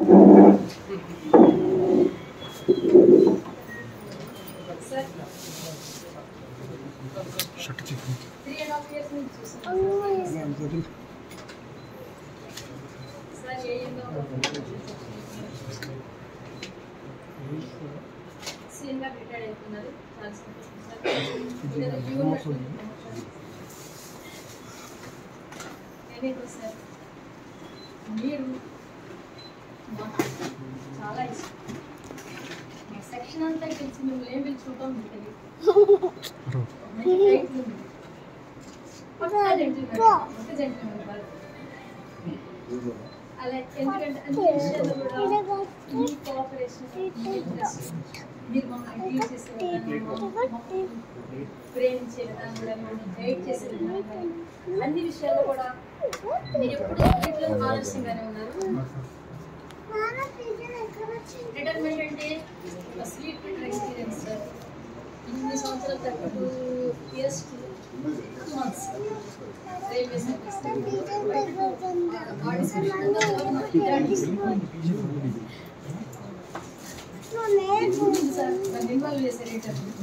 3.5 years నుంచి చూస్తున్నాను sir సీఎంగా రిటైర్డ్ అవుతున్నారు. సార్ మీరు చాలా ఇష్టం. మా సెక్షన్ అంతా తెలిసి మిమ్మల్ని ఏం పిలుచుకుంటాం మీకు తెలియదు. అలా ఎందుకంటే అన్ని విషయాల్లో కూడా మీ కోఆపరేషన్ మీరు మమ్మల్ని డీల్ చేసే విధానం, ప్రేమించే విధానం కూడా, మమ్మల్ని గైడ్ చేసే విధానం కానీ అన్ని విషయాల్లో కూడా మీరు ఎప్పుడు ఆలస్యంగానే ఉన్నారు. రిటైర్మెంట్ అంటే ఒక స్వీట్ బిటర్ ఎక్స్పీరియన్స్ సార్. 8 సంవత్సరాలు 32 years 2 months railway service sir నన్ను ఇన్వాల్వ్ చేశారు రిటైర్మెంట్.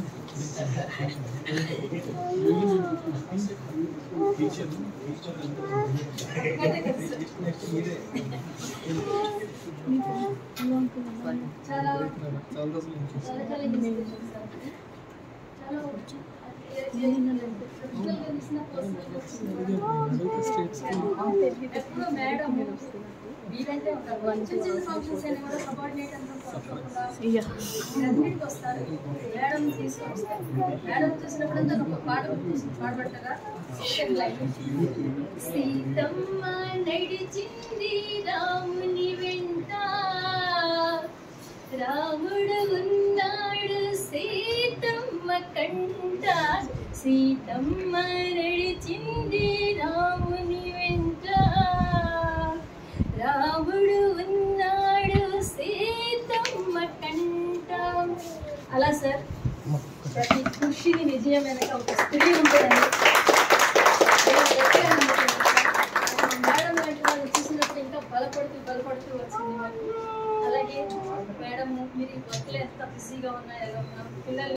చాలా ఎప్పుడు మేడం మీరంటే ఉంటారు. చిన్న చిన్న ఫంక్షన్స్ అయినా కూడా సబార్డినేట్ అన్నింటికి వస్తారు. మేడం తీసుకొని వస్తారు. మేడం చూసినప్పుడు ఒక పాట పాడబట్టగా సీతమ్మ నడిచింది రాముని వెంట, రాముడు ఉన్నాడు సీతమ్మ కంట, సీతమ్మ నడిచింది రాముని వెంట, రాముడు ఉన్నాడు సీతమ్మ కంట. అలా సార్ ప్రతి కృషిని విజయం వెనక ఒక స్త్రీ ఉంటుందని మేడం లాంటి వాళ్ళు చూసినప్పుడు ఇంకా బలపడుతూ వచ్చింది మాకు. అలాగే మేడం మీరు వర్క్లో ఎంత బిజీగా ఉన్నాయో పిల్లలు